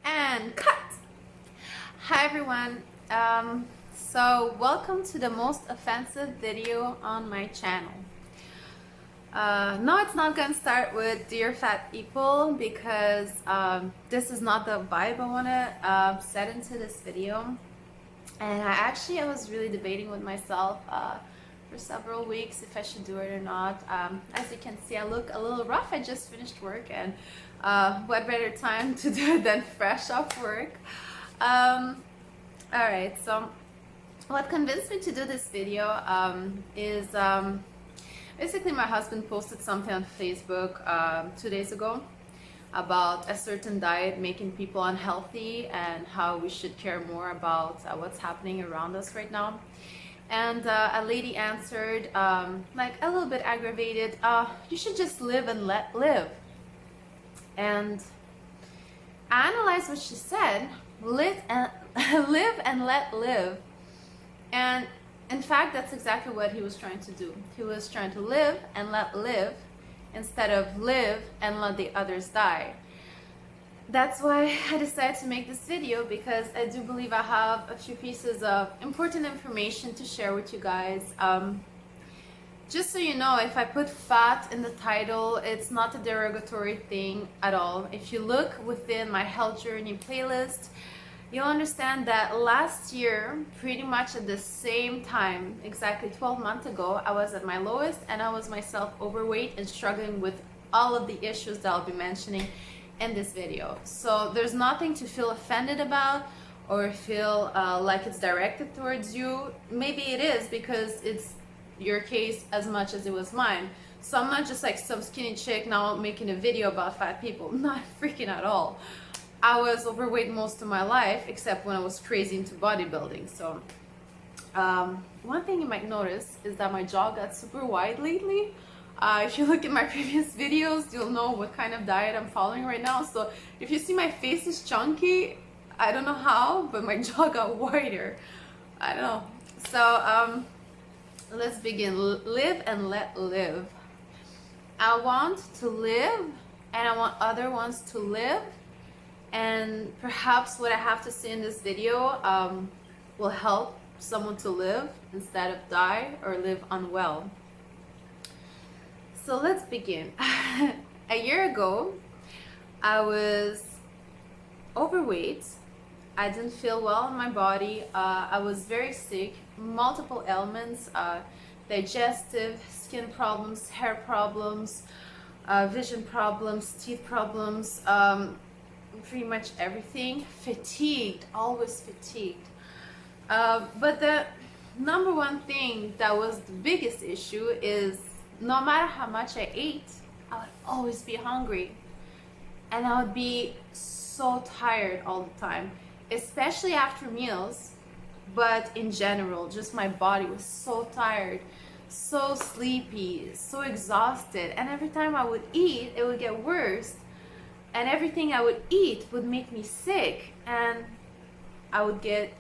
And cut! Hi everyone. So welcome to the most offensive video on my channel. No, it's not gonna start with dear fat people because this is not the vibe I wanna set into this video. And I was really debating with myself for several weeks if I should do it or not. As you can see, I look a little rough. I just finished work, and what better time to do it than fresh off work. Alright, so what convinced me to do this video is basically my husband posted something on Facebook 2 days ago about a certain diet making people unhealthy and how we should care more about what's happening around us right now. And a lady answered, like a little bit aggravated, you should just live and let live. And I analyzed what she said, live and let live. And in fact, that's exactly what he was trying to do. He was trying to live and let live instead of live and let the others die. That's why I decided to make this video, because I do believe I have a few pieces of important information to share with you guys. Just so you know, if I put fat in the title, it's not a derogatory thing at all. If you look within my health journey playlist, you'll understand that last year, pretty much at the same time, exactly 12 months ago, I was at my lowest and I was myself overweight and struggling with all of the issues that I'll be mentioning in this video. So there's nothing to feel offended about or feel like it's directed towards you. Maybe it is because it's your case as much as it was mine. So I'm not just like some skinny chick now making a video about fat people. Not freaking at all. I was overweight most of my life, except when I was crazy into bodybuilding. So one thing you might notice is that my jaw got super wide lately. If you look at my previous videos, you'll know what kind of diet I'm following right now. So if you see my face is chunky, I don't know how, but my jaw got wider. I don't know. So let's begin. Live and let live. I want to live, and I want other ones to live. And perhaps what I have to say in this video will help someone to live instead of die or live unwell. So let's begin. A year ago, I was overweight. I didn't feel well in my body. I was very sick, multiple ailments, digestive, skin problems, hair problems, vision problems, teeth problems, pretty much everything. Fatigued, always fatigued. But the number one thing that was the biggest issue is no matter how much I ate, I would always be hungry. And I would be so tired all the time, especially after meals. But in general, just my body was so tired, so sleepy, so exhausted. And every time I would eat, it would get worse. And everything I would eat would make me sick. And I would get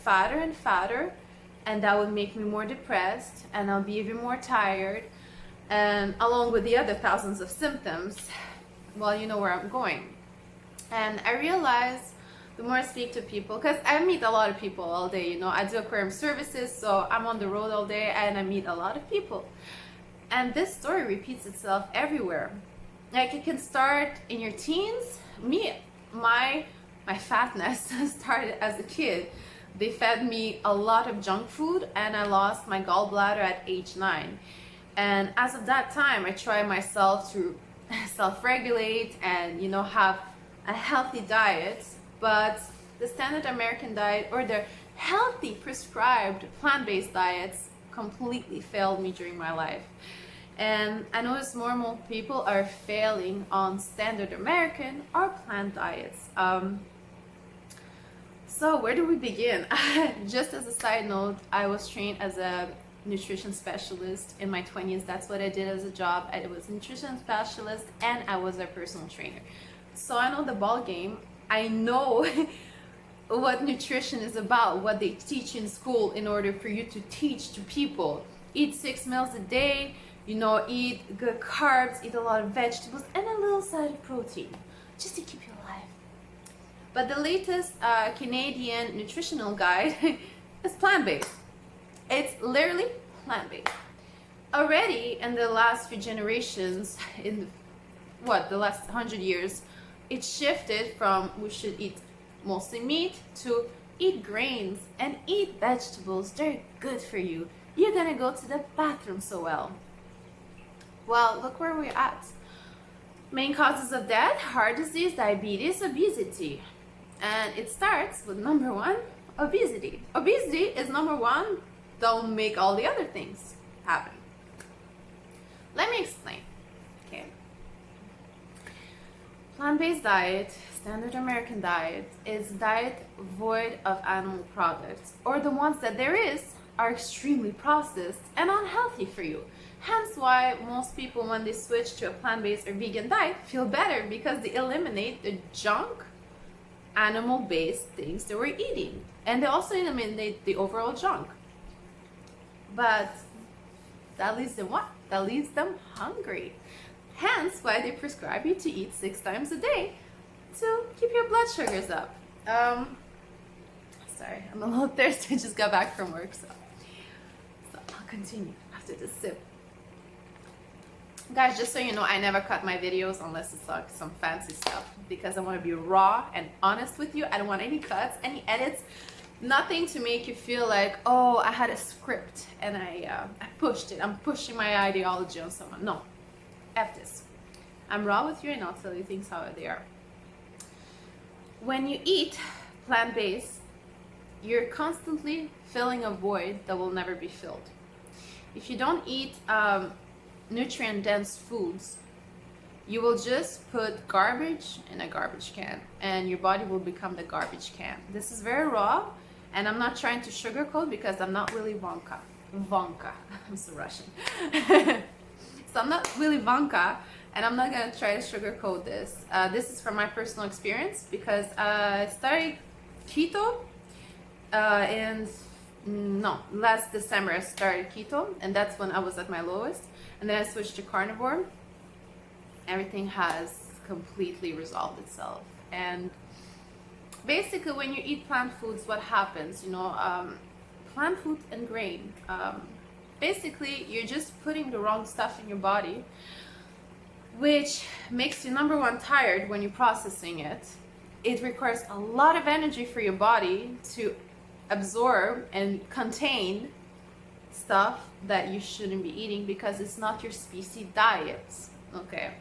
fatter and fatter. And that would make me more depressed. And I'll be even more tired. And along with the other thousands of symptoms, well, you know where I'm going. And I realized the more I speak to people, because I meet a lot of people all day, you know, I do aquarium services, so I'm on the road all day and I meet a lot of people. And this story repeats itself everywhere. Like, it can start in your teens. My fatness started as a kid. They fed me a lot of junk food and I lost my gallbladder at age 9. And as of that time, I tried myself to self-regulate and, you know, have a healthy diet. But the standard American diet or the healthy prescribed plant-based diets completely failed me during my life. And I notice more and more people are failing on standard American or plant diets. So where do we begin? Just as a side note, I was trained as a nutrition specialist in my 20s. That's what I did as a job. I was a nutrition specialist and I was a personal trainer. So I know the ball game. I know what nutrition is about, what they teach in school in order for you to teach to people. Eat 6 meals a day, you know, eat good carbs, eat a lot of vegetables, and a little side of protein, just to keep you alive. But the latest Canadian nutritional guide is plant-based. It's literally plant-based. Already in the last few generations, in the last 100 years, it shifted from we should eat mostly meat to eat grains and eat vegetables. They're good for you. You're gonna go to the bathroom so well. Well, look where we're at. Main causes of death: heart disease, diabetes, obesity. And it starts with number one, obesity. Obesity is number one. Don't make all the other things happen. Let me explain. Okay. Plant-based diet, standard American diet, is a diet void of animal products, or the ones that there is are extremely processed and unhealthy for you. Hence why most people, when they switch to a plant-based or vegan diet, feel better, because they eliminate the junk animal-based things they were eating, and they also eliminate the overall junk. But that leaves them what? That leaves them hungry. Hence why they prescribe you to eat 6 times a day to keep your blood sugars up. Sorry, I'm a little thirsty. I just got back from work, so I'll continue after this sip. Guys, just so you know, I never cut my videos unless it's like some fancy stuff, because I want to be raw and honest with you. I don't want any cuts, any edits, nothing to make you feel like, oh, I had a script and I pushed it. I'm pushing my ideology on someone. No, F this. I'm raw with you and I'll tell you things how they are. When you eat plant-based, you're constantly filling a void that will never be filled. If you don't eat nutrient-dense foods, you will just put garbage in a garbage can, and your body will become the garbage can. This is very raw, and I'm not trying to sugarcoat, because I'm not Willy Wonka. I'm so Russian. So I'm not Willy Wonka, and I'm not gonna try to sugarcoat this. This is from my personal experience, because I started keto last December. I started keto, and that's when I was at my lowest. And then I switched to carnivore. Everything has completely resolved itself. And basically, when you eat plant foods, what happens? Plant food and grain. Basically, you're just putting the wrong stuff in your body, which makes you, number one, tired when you're processing it. It requires a lot of energy for your body to absorb and contain stuff that you shouldn't be eating, because it's not your species diet. Okay,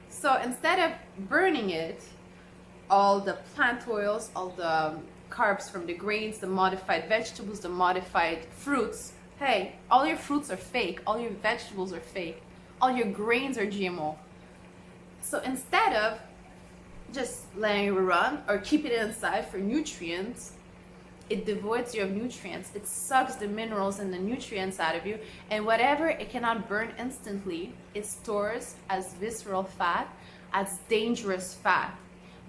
so instead of burning it, all the plant oils, all the carbs from the grains, the modified vegetables, the modified fruits, hey, all your fruits are fake, all your vegetables are fake, all your grains are GMO. So instead of just letting it run or keep it inside for nutrients, it devoids you of nutrients. It sucks the minerals and the nutrients out of you, and whatever it cannot burn instantly, it stores as visceral fat, as dangerous fat.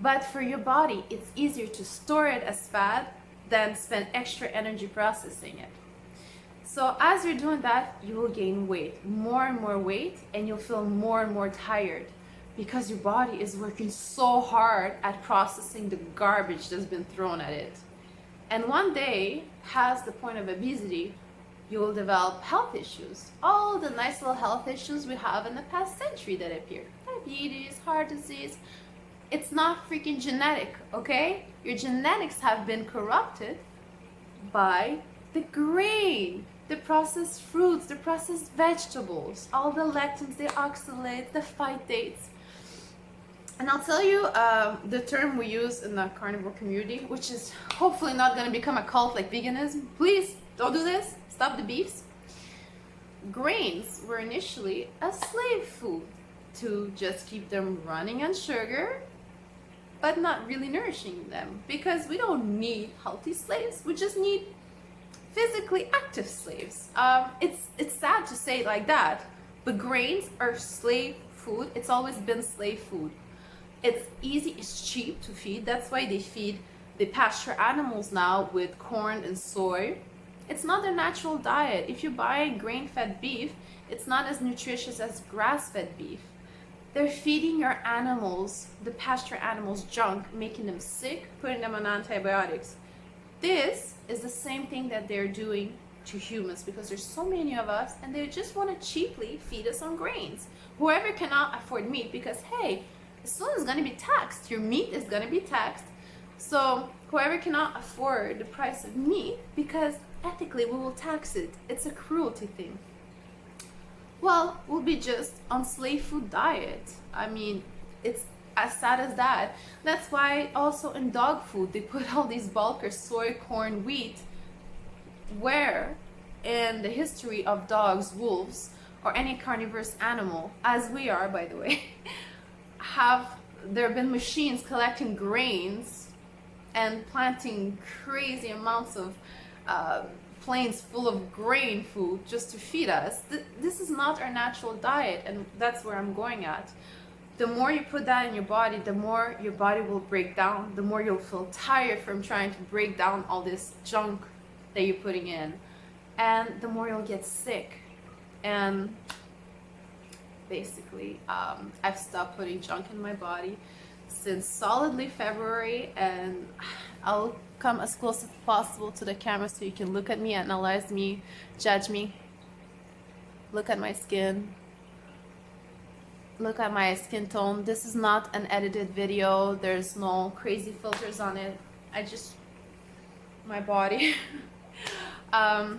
But for your body, it's easier to store it as fat than spend extra energy processing it. So as you're doing that, you will gain weight, more and more weight, and you'll feel more and more tired, because your body is working so hard at processing the garbage that's been thrown at it. And one day, past the point of obesity, you will develop health issues. All the nice little health issues we have in the past century that appeared. Diabetes, heart disease. It's not freaking genetic, okay? Your genetics have been corrupted by the grain, the processed fruits, the processed vegetables, all the lectins, the oxalates, the phytates. And I'll tell you the term we use in the carnivore community, which is hopefully not going to become a cult like veganism. Please don't do this. Stop the beefs. Grains were initially a slave food to just keep them running on sugar, but not really nourishing them, because we don't need healthy slaves. We just need physically active slaves. It's sad to say it like that, but grains are slave food. It's always been slave food. It's easy, it's cheap to feed. That's why they feed the pasture animals now with corn and soy. It's not their natural diet. If you buy grain-fed beef, it's not as nutritious as grass-fed beef. They're feeding your animals, the pasture animals, junk, making them sick, putting them on antibiotics. This is the same thing that they're doing to humans, because there's so many of us and they just want to cheaply feed us on grains. Whoever cannot afford meat, because hey, soon it's going to be taxed. Your meat is going to be taxed. So whoever cannot afford the price of meat, because ethically we will tax it. It's a cruelty thing. Well, we'll be just on slave food diet. I mean, it's as sad as that. That's why also in dog food they put all these bulkers, soy, corn, wheat. Where in the history of dogs, wolves, or any carnivorous animal, as we are by the way, have there been machines collecting grains and planting crazy amounts of planes full of grain food just to feed us? This is not our natural diet, and that's where I'm going at. The more you put that in your body, the more your body will break down, the more you'll feel tired from trying to break down all this junk that you're putting in, and the more you'll get sick. And basically, I've stopped putting junk in my body since solidly February, and I'll come as close as possible to the camera so you can look at me, analyze me, judge me. Look at my skin. Look at my skin tone. This is not an edited video. There's no crazy filters on it. My body. I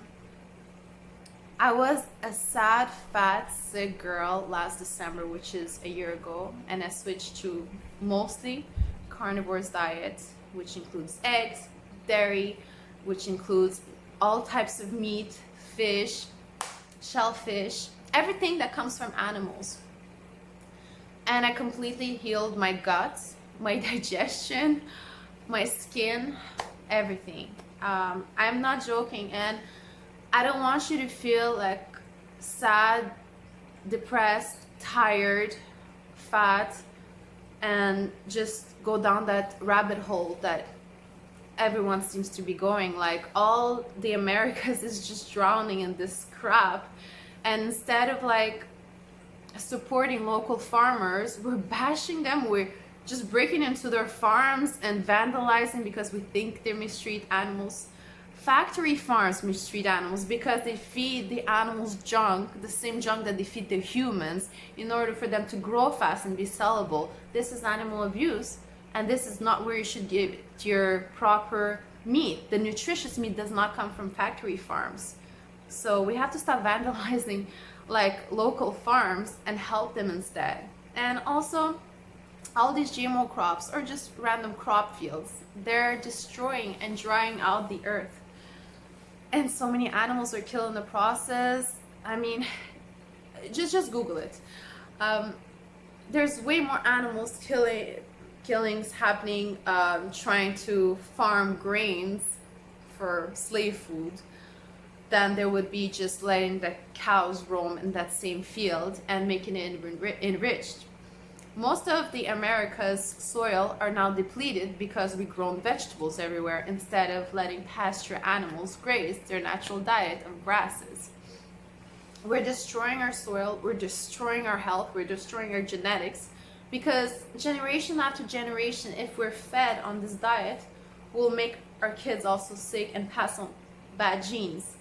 was a sad, fat, sick girl last December, which is a year ago, and I switched to mostly carnivore's diet, which includes eggs, dairy, which includes all types of meat, fish, shellfish, everything that comes from animals. And I completely healed my guts, my digestion, my skin, everything. I'm not joking, and I don't want you to feel like sad, depressed, tired, fat, and just go down that rabbit hole that everyone seems to be going. Like, all the Americas is just drowning in this crap, and instead of like supporting local farmers, we're bashing them. We're just breaking into their farms and vandalizing because we think they mistreat animals. Factory farms mistreat animals because they feed the animals junk, the same junk that they feed the humans, in order for them to grow fast and be sellable. This is animal abuse, and this is not where you should give your proper meat. The nutritious meat does not come from factory farms. So we have to stop vandalizing like local farms and help them instead. And also, all these GMO crops are just random crop fields. They're destroying and drying out the earth. And so many animals are killed in the process. I mean, just Google it. There's way more animals killings happening trying to farm grains for slave food than there would be just letting the cows roam in that same field and making it enriched. Most of the America's soil are now depleted because we grown vegetables everywhere instead of letting pasture animals graze their natural diet of grasses. We're destroying our soil, we're destroying our health, we're destroying our genetics, because generation after generation, if we're fed on this diet, we'll make our kids also sick and pass on bad genes.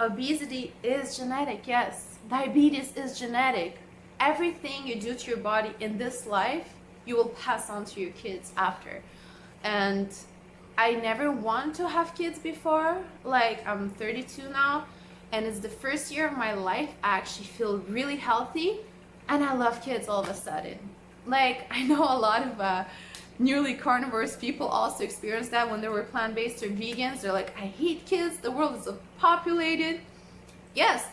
Obesity is genetic, yes. Diabetes is genetic. Everything you do to your body in this life, you will pass on to your kids after. And I never wanted to have kids before. Like, I'm 32 now, and it's the first year of my life I actually feel really healthy, and I love kids all of a sudden. Like, I know a lot of newly carnivorous people also experience that when they were plant-based or vegans. They're like, I hate kids, the world is overpopulated. Yes,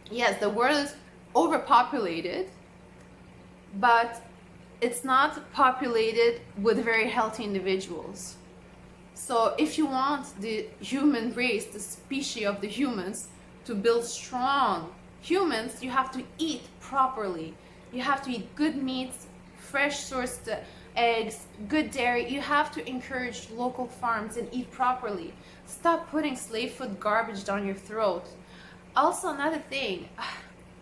the world is overpopulated, but it's not populated with very healthy individuals. So if you want the human race, the species of the humans, to build strong humans, you have to eat properly. You have to eat good meats, fresh sourced eggs, good dairy. You have to encourage local farms and eat properly. Stop putting slave food garbage down your throat. Also, another thing,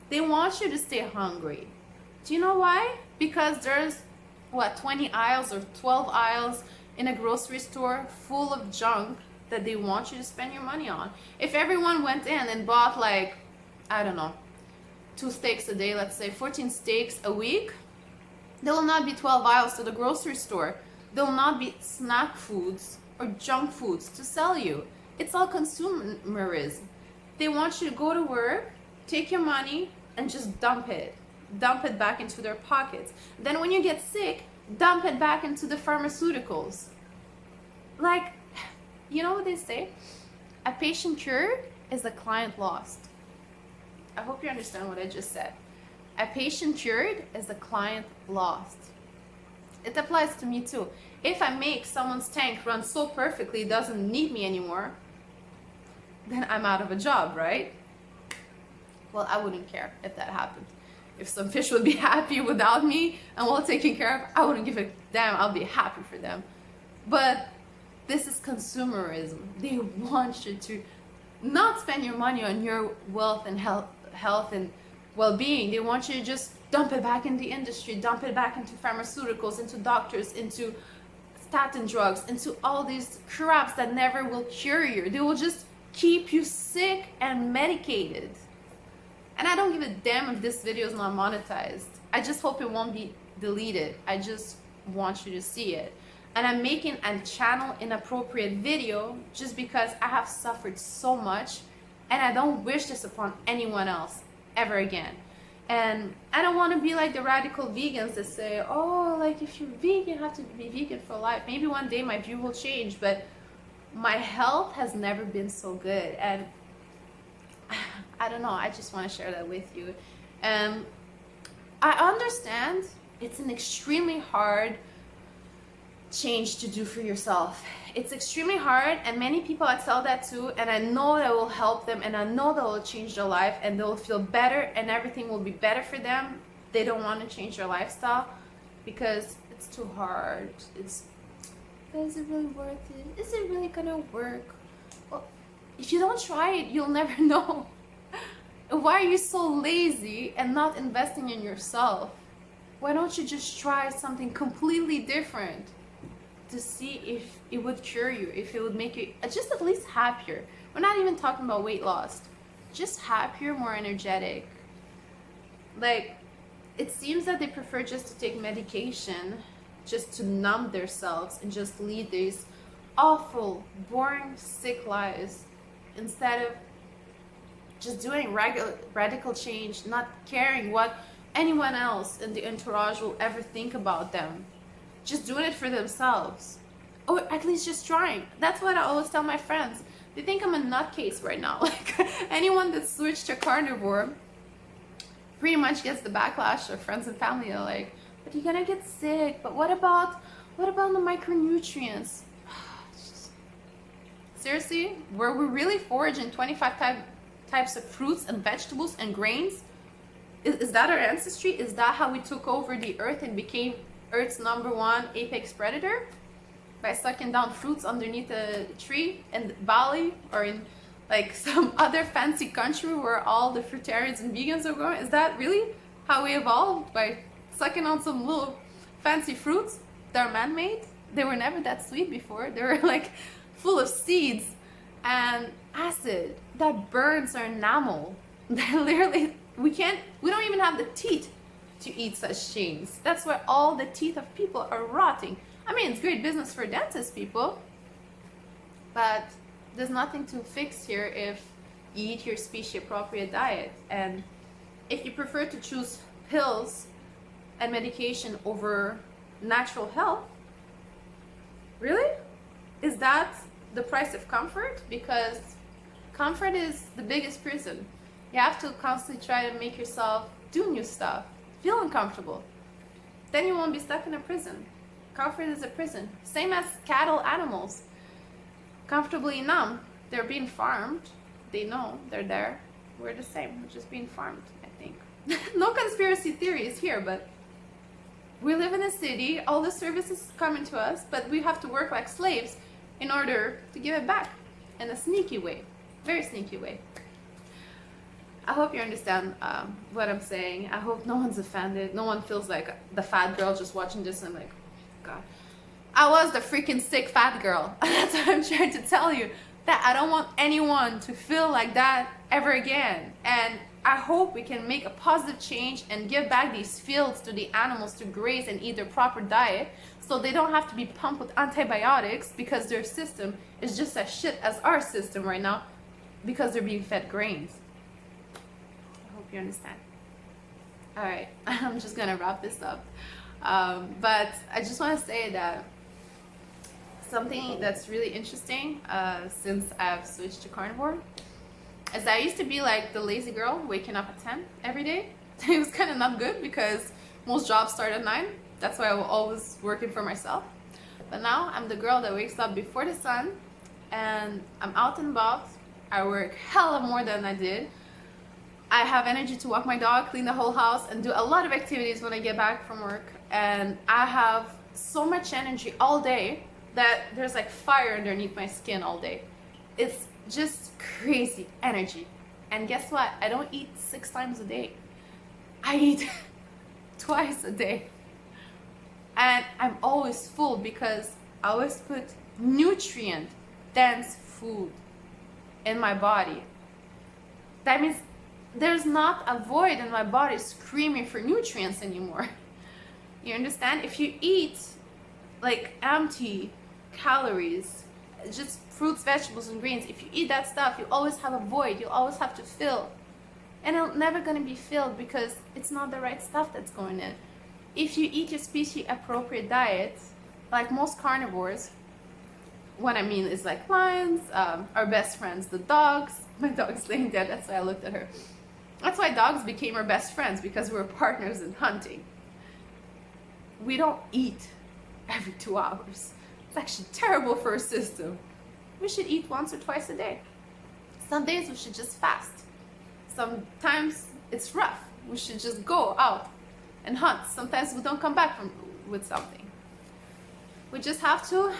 they want you to stay hungry. Do you know why? Because there's, what, 20 aisles or 12 aisles in a grocery store full of junk that they want you to spend your money on. If everyone went in and bought, like, I don't know, 2 steaks a day, let's say 14 steaks a week, there will not be 12 aisles to the grocery store. There will not be snack foods or junk foods to sell you. It's all consumerism. They want you to go to work, take your money, and just dump it back into their pockets. Then when you get sick, dump it back into the pharmaceuticals. Like, you know what they say? A patient cured is a client lost. I hope you understand what I just said. A patient cured is a client lost. It applies to me too. If I make someone's tank run so perfectly it doesn't need me anymore, then I'm out of a job, right? Well, I wouldn't care if that happened. If some fish would be happy without me and well taken care of, I wouldn't give a damn. I'll be happy for them. But this is consumerism. They want you to not spend your money on your wealth and health and well-being. They want you to just dump it back in the industry, dump it back into pharmaceuticals, into doctors, into statin drugs, into all these craps that never will cure you. They will just keep you sick and medicated. And I don't give a damn if this video is not monetized. I just hope it won't be deleted. I just want you to see it. And I'm making a channel inappropriate video just because I have suffered so much and I don't wish this upon anyone else ever again. And I don't want to be like the radical vegans that say, oh, like if you're vegan, you have to be vegan for life. Maybe one day my view will change, but my health has never been so good. And I don't know, I just want to share that with you. And I understand it's an extremely hard change to do for yourself. It's extremely hard, and many people I tell that to, and I know that will help them, and I know that will change their life, and they'll feel better, and everything will be better for them. They don't want to change their lifestyle because it's too hard. Is it really worth it? Is it really gonna work? Well, if you don't try it, you'll never know. Why are you so lazy and not investing in yourself? Why don't you just try something completely different to see if it would cure you, if it would make you just at least happier? We're not even talking about weight loss. Just happier, more energetic. Like, it seems that they prefer just to take medication just to numb themselves and just lead these awful, boring, sick lives instead of just doing radical change, not caring what anyone else in the entourage will ever think about them. Just doing it for themselves. Or at least just trying. That's what I always tell my friends. They think I'm a nutcase right now. Like, anyone that switched to carnivore pretty much gets the backlash of friends and family. They're like, but you're gonna get sick. But what about the micronutrients? Seriously? Were we really foraging 25 types of fruits and vegetables and grains? Is that our ancestry? Is that how we took over the earth and became Earth's #1 apex predator? By sucking down fruits underneath a tree in Bali or in like some other fancy country where all the fruitarians and vegans are growing? Is that really how we evolved? By sucking on some little fancy fruits that are man-made? They were never that sweet before. They were like full of seeds and acid that burns our enamel. That literally, we don't even have the teeth to eat such things. That's why all the teeth of people are rotting. I mean, it's great business for dentist people, but there's nothing to fix here if you eat your species appropriate diet. And if you prefer to choose pills and medication over natural health, really? Is that the price of comfort? Because comfort is the biggest prison. You have to constantly try to make yourself do new stuff, feel uncomfortable. Then you won't be stuck in a prison. Comfort is a prison. Same as cattle, animals. Comfortably numb. They're being farmed. They know they're there. We're the same. We're just being farmed, I think. No conspiracy theories here, but we live in a city. All the services coming to us, but we have to work like slaves in order to give it back in a sneaky way. Very sneaky way. I hope you understand what I'm saying. I hope no one's offended. No one feels like the fat girl just watching this and like, God. I was the freaking sick fat girl. That's what I'm trying to tell you. That I don't want anyone to feel like that ever again. And I hope we can make a positive change and give back these fields to the animals to graze and eat their proper diet, so they don't have to be pumped with antibiotics because their system is just as shit as our system right now because they're being fed grains. I hope you understand. All right, I'm just gonna wrap this up. But I just want to say that something that's really interesting since I've switched to carnivore is I used to be like the lazy girl waking up at 10 every day. It was kind of not good because most jobs start at 9. That's why I was always working for myself. But now I'm the girl that wakes up before the sun and I'm out and about. I work hella more than I did. I have energy to walk my dog, clean the whole house, and do a lot of activities when I get back from work. And I have so much energy all day that there's like fire underneath my skin all day. It's just crazy energy. And guess what? I don't eat 6 times a day. I eat twice a day. And I'm always full because I always put nutrient dense food in my body. That means there's not a void in my body screaming for nutrients anymore. You understand? If you eat like empty calories, just fruits, vegetables, and greens, if you eat that stuff, you always have a void. You always have to fill. And it's never going to be filled because it's not the right stuff that's going in. If you eat your species appropriate diet, like most carnivores, what I mean is like lions, our best friends, the dogs. My dog's laying there, that's why I looked at her. That's why dogs became our best friends, because we were partners in hunting. We don't eat every 2 hours. It's actually terrible for our system. We should eat once or twice a day. Some days we should just fast. Sometimes it's rough. We should just go out and hunt. Sometimes we don't come back with something. We just have to,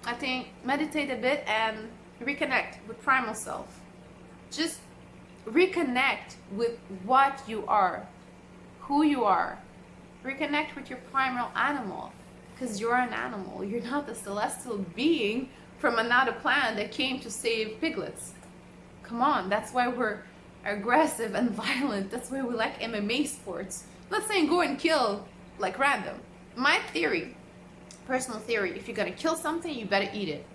I think, meditate a bit and reconnect with primal self. Just reconnect with what you are, who you are. Reconnect with your primal animal, because you're an animal. You're not a celestial being from another planet that came to save piglets. Come on, that's why we're aggressive and violent. That's why we like MMA sports. I'm not saying go and kill like random. My theory, personal theory, if you're gonna kill something, you better eat it.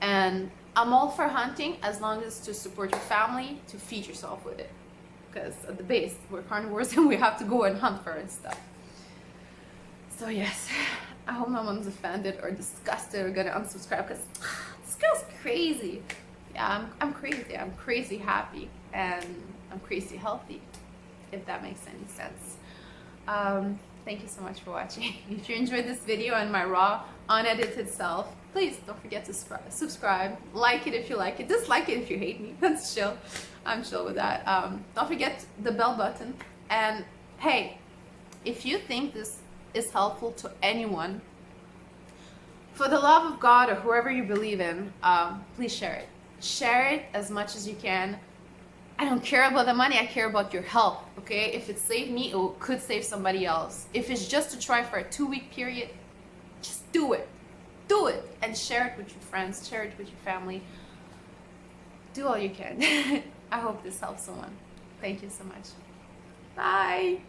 And I'm all for hunting as long as to support your family, to feed yourself with it. Because at the base, we're carnivores and we have to go and hunt for it and stuff. So yes, I hope no one's offended or disgusted or gonna unsubscribe, because this girl's crazy. Yeah, I'm crazy. I'm crazy happy and I'm crazy healthy, if that makes any sense. Thank you so much for watching. If you enjoyed this video and my raw, unedited self, please don't forget to subscribe. Like it if you like it. Dislike it if you hate me. That's chill. I'm chill with that. Don't forget the bell button. And hey, if you think this is helpful to anyone, for the love of God or whoever you believe in, please share it. Share it as much as you can. I don't care about the money, I care about your health, okay? If it saved me, it could save somebody else. If it's just to try for a 2-week period, just do it. Do it and share it with your friends, share it with your family. Do all you can. I hope this helps someone. Thank you so much. Bye.